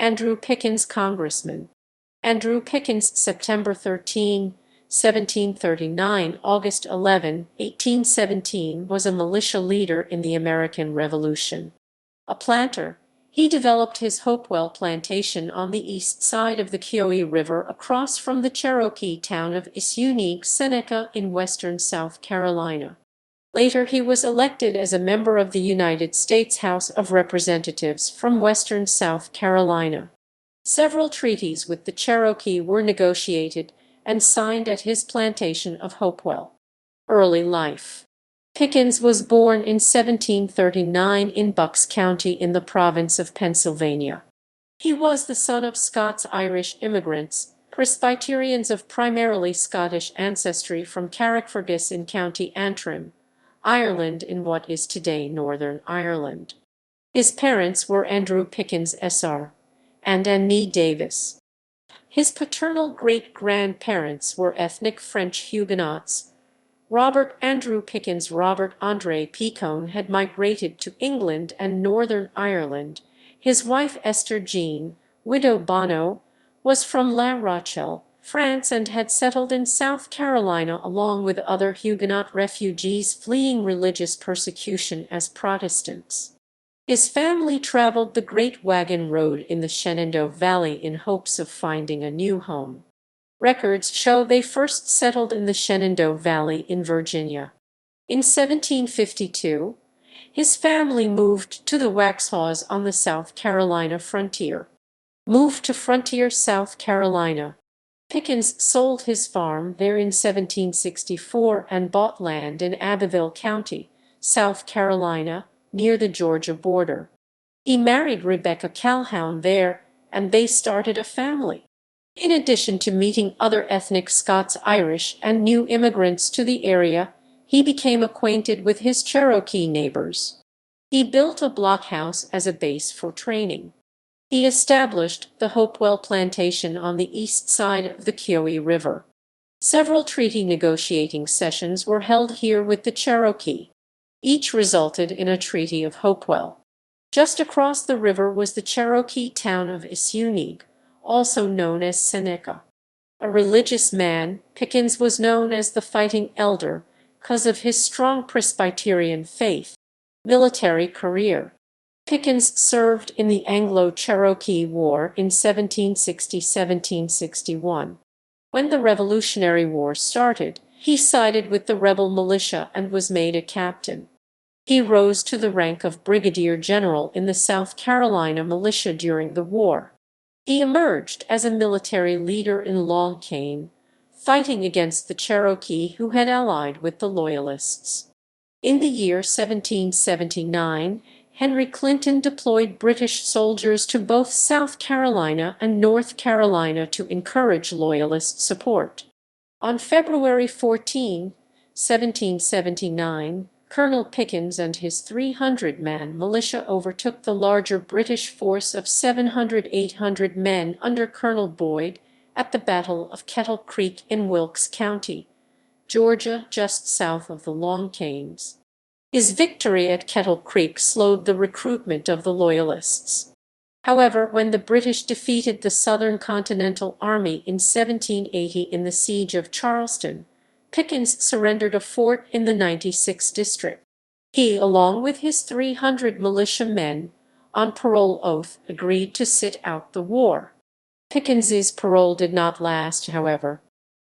Andrew Pickens, congressman. Andrew Pickens, September 13, 1739, August 11, 1817, was a militia leader in the American Revolution. A planter, he developed his Hopewell plantation on the east side of the Keowee River across from the Cherokee town of Isunigu, Seneca in western South Carolina. Later he was elected as a member of the United States House of Representatives from western South Carolina. Several treaties with the Cherokee were negotiated and signed at his plantation of Hopewell. Early life. Pickens was born in 1739 in Bucks County in the province of Pennsylvania. He was the son of Scots-Irish immigrants, Presbyterians of primarily Scottish ancestry from Carrickfergus in County Antrim, Ireland in what is today Northern Ireland. His parents were Andrew Pickens Sr. and Annie Davis. His paternal great-grandparents were ethnic French Huguenots. Robert Andrew Pickens Robert André Picon had migrated to England and Northern Ireland. His wife Esther Jean, widow Bonneau, was from La Rochelle, France, and had settled in South Carolina along with other Huguenot refugees fleeing religious persecution as Protestants. His family traveled the Great Wagon Road in the Shenandoah Valley in hopes of finding a new home. Records show they first settled in the Shenandoah Valley in Virginia. In 1752, his family moved to the Waxhaws on the South Carolina frontier. Moved to Frontier, South Carolina. Pickens sold his farm there in 1764 and bought land in Abbeville County, South Carolina, near the Georgia border. He married Rebecca Calhoun there, and they started a family. In addition to meeting other ethnic Scots-Irish and new immigrants to the area, he became acquainted with his Cherokee neighbors. He built a blockhouse as a base for training. He established the Hopewell plantation on the east side of the Keowee River. Several treaty negotiating sessions were held here with the Cherokee. Each resulted in a Treaty of Hopewell. Just across the river was the Cherokee town of Isunigu, also known as Seneca. A religious man, Pickens was known as the Fighting Elder because of his strong Presbyterian faith. Military career. Pickens served in the Anglo-Cherokee War in 1760–1761. When the Revolutionary War started, he sided with the rebel militia and was made a captain. He rose to the rank of brigadier general in the South Carolina militia during the war. He emerged as a military leader in Long Cane, fighting against the Cherokee who had allied with the Loyalists. In the year 1779, Henry Clinton deployed British soldiers to both South Carolina and North Carolina to encourage Loyalist support. On February 14, 1779, Colonel Pickens and his 300-man militia overtook the larger British force of 700–800 men under Colonel Boyd at the Battle of Kettle Creek in Wilkes County, Georgia, just south of the Long Canes. His victory at Kettle Creek slowed the recruitment of the Loyalists. However, when the British defeated the Southern Continental Army in 1780 in the Siege of Charleston, Pickens surrendered a fort in the 96th District. He, along with his 300 militiamen, on parole oath, agreed to sit out the war. Pickens's parole did not last, however.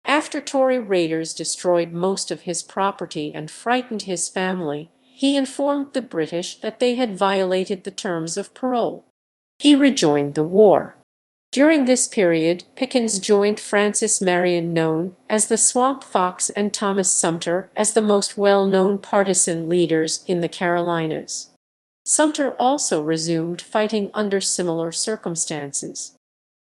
After Tory raiders destroyed most of his property and frightened his family, he informed the British that they had violated the terms of parole. He rejoined the war. During this period, Pickens joined Francis Marion, known as the Swamp Fox, and Thomas Sumter as the most well-known partisan leaders in the Carolinas. Sumter also resumed fighting under similar circumstances.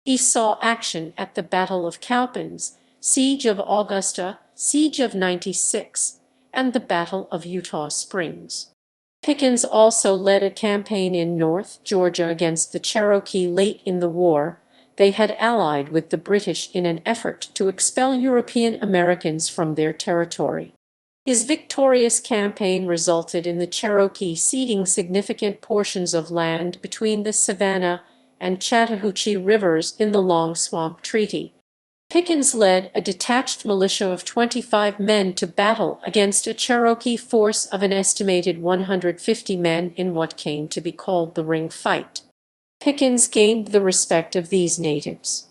He saw action at the Battle of Cowpens, Siege of Augusta, Siege of 96, and the Battle of Eutaw Springs. Pickens also led a campaign in North Georgia against the Cherokee late in the war. They had allied with the British in an effort to expel European Americans from their territory. His victorious campaign resulted in the Cherokee ceding significant portions of land between the Savannah and Chattahoochee rivers in the Long Swamp Treaty. Pickens led a detached militia of 25 men to battle against a Cherokee force of an estimated 150 men in what came to be called the Ring Fight. Pickens gained the respect of these natives.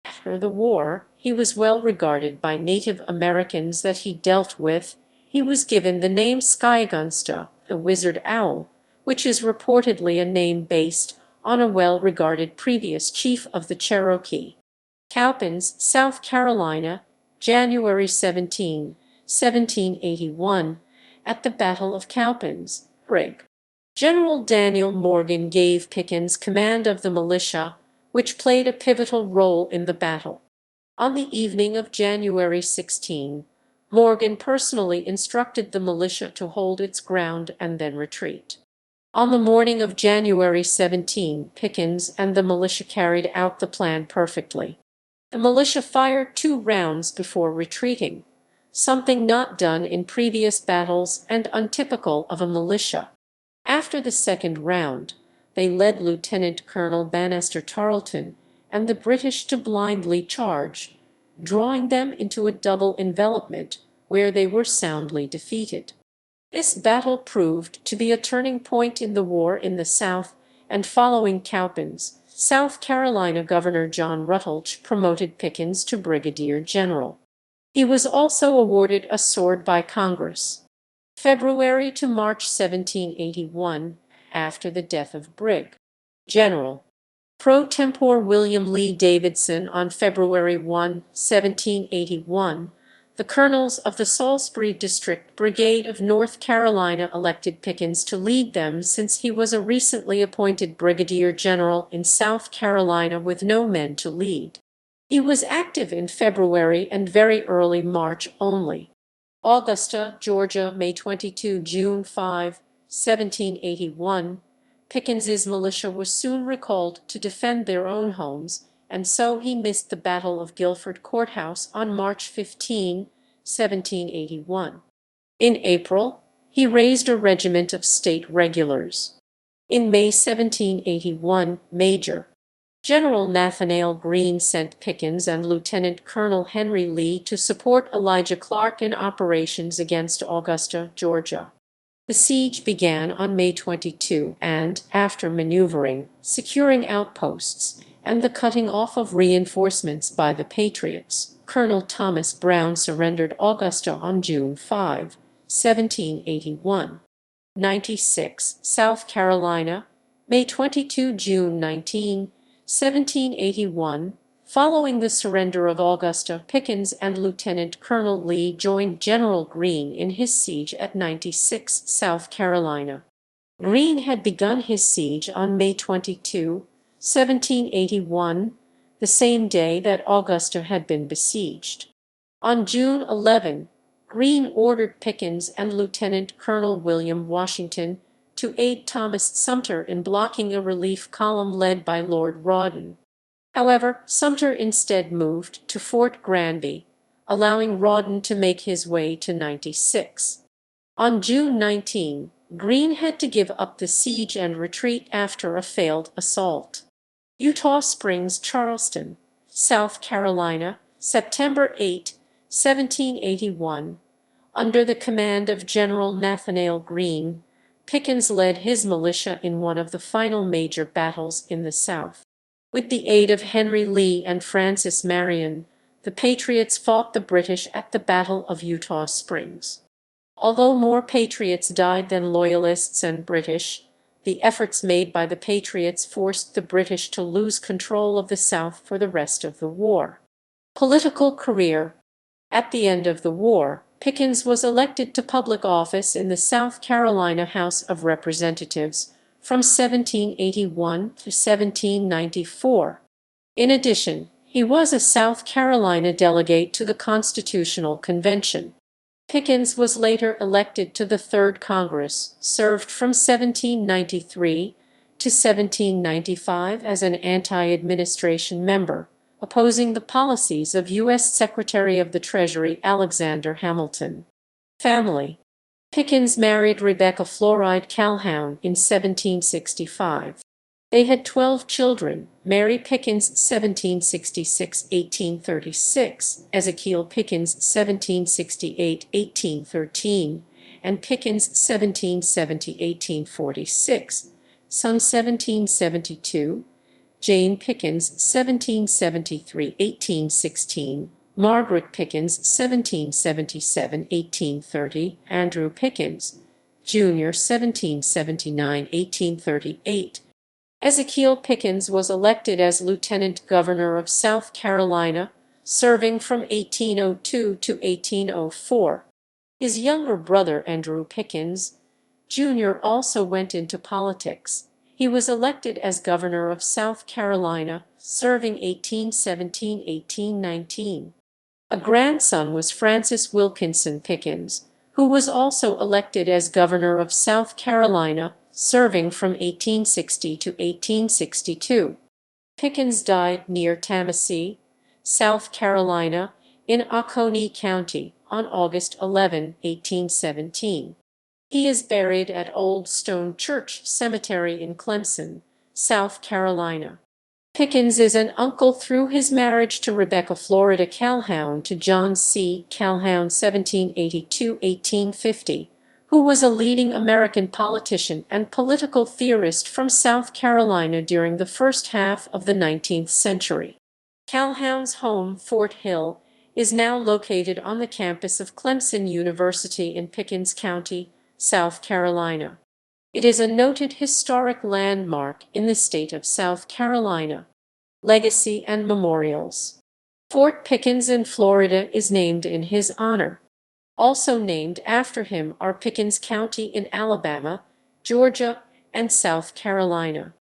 After the war, he was well regarded by Native Americans that he dealt with. He was given the name Skygunsta, the wizard owl, which is reportedly a name based on a well-regarded previous chief of the Cherokee. Cowpens, South Carolina, January 17, 1781, at the Battle of Cowpens, Brig. General Daniel Morgan gave Pickens command of the militia, which played a pivotal role in the battle. On the evening of January 16, Morgan personally instructed the militia to hold its ground and then retreat. On the morning of January 17, Pickens and the militia carried out the plan perfectly. The militia fired 2 rounds before retreating, something not done in previous battles and untypical of a militia. After the second round, they led Lieutenant Colonel Banastre Tarleton and the British to blindly charge, drawing them into a double envelopment where they were soundly defeated. This battle proved to be a turning point in the war in the South, and following Cowpens, South Carolina Governor John Rutledge promoted Pickens to brigadier general. He was also awarded a sword by Congress. February to March 1781, after the death of Brig. General pro tempore William Lee Davidson on February 1, 1781, the colonels of the Salisbury District Brigade of North Carolina elected Pickens to lead them since he was a recently appointed brigadier general in South Carolina with no men to lead. He was active in February and very early March only. Augusta, Georgia, May 22, June 5, 1781. Pickens's militia was soon recalled to defend their own homes, and so he missed the Battle of Guilford Courthouse on March 15, 1781. In April, he raised a regiment of state regulars. In May 1781, Major General Nathanael Greene sent Pickens and Lieutenant Colonel Henry Lee to support Elijah Clark in operations against Augusta, Georgia. The siege began on May 22, and, after maneuvering, securing outposts, and the cutting off of reinforcements by the Patriots, Colonel Thomas Brown surrendered Augusta on June 5, 1781. 96, South Carolina, May 22, June 19, 1781. Following the surrender of Augusta, Pickens and Lieutenant Colonel Lee joined General Greene in his siege at 96, South Carolina. Greene had begun his siege on May 22, 1781, the same day that Augusta had been besieged. On June 11, Greene ordered Pickens and Lieutenant Colonel William Washington to aid Thomas Sumter in blocking a relief column led by Lord Rawdon. However, Sumter instead moved to Fort Granby, allowing Rawdon to make his way to 96. On June 19, Greene had to give up the siege and retreat after a failed assault. Eutaw Springs, Charleston, South Carolina, September 8, 1781. Under the command of General Nathanael Greene, Pickens led his militia in one of the final major battles in the South. With the aid of Henry Lee and Francis Marion, the Patriots fought the British at the Battle of Eutaw Springs. Although more Patriots died than Loyalists and British, the efforts made by the Patriots forced the British to lose control of the South for the rest of the war. Political career. At the end of the war, Pickens was elected to public office in the South Carolina House of Representatives from 1781 to 1794. In addition, he was a South Carolina delegate to the Constitutional Convention. Pickens was later elected to the Third Congress, served from 1793 to 1795 as an anti-administration member, opposing the policies of U.S. Secretary of the Treasury Alexander Hamilton. Family. Pickens married Rebecca Floride Calhoun in 1765. They had 12 children: Mary Pickens 1766–1836, Ezekiel Pickens 1768–1813, and Pickens 1770–1846, son 1772, Jane Pickens 1773–1816, Margaret Pickens 1777–1830, Andrew Pickens, Jr. 1779–1838. Ezekiel Pickens was elected as Lieutenant Governor of South Carolina, serving from 1802 to 1804. His younger brother, Andrew Pickens, Jr., also went into politics. He was elected as Governor of South Carolina, serving 1817–1819. A grandson was Francis Wilkinson Pickens, who was also elected as Governor of South Carolina, serving from 1860 to 1862. Pickens died near Tennessee, South Carolina, in Oconee County, on August 11, 1817. He is buried at Old Stone Church Cemetery in Clemson, South Carolina. Pickens is an uncle through his marriage to Rebecca Florida Calhoun to John C. Calhoun 1782–1850, who was a leading American politician and political theorist from South Carolina during the first half of the 19th century. Calhoun's home, Fort Hill, is now located on the campus of Clemson University in Pickens County, South Carolina. It is a noted historic landmark in the state of South Carolina. Legacy and memorials. Fort Pickens in Florida is named in his honor. Also named after him are Pickens County in Alabama, Georgia, and South Carolina.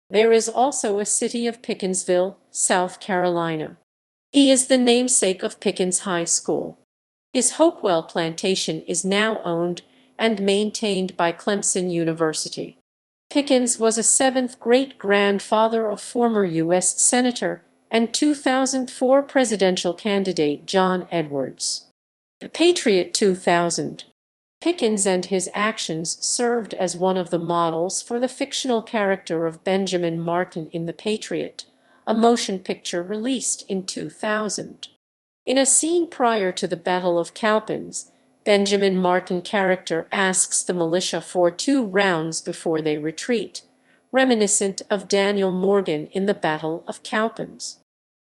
There is also a city of Pickensville, South Carolina. He is the namesake of Pickens High School. His Hopewell plantation is now owned and maintained by Clemson University. Pickens was a seventh great-grandfather of former U.S. Senator and 2004 presidential candidate John Edwards. The Patriot 2000. Pickens and his actions served as one of the models for the fictional character of Benjamin Martin in The Patriot, a motion picture released in 2000. In a scene prior to the Battle of Cowpens, Benjamin Martin character asks the militia for 2 rounds before they retreat, reminiscent of Daniel Morgan in the Battle of Cowpens.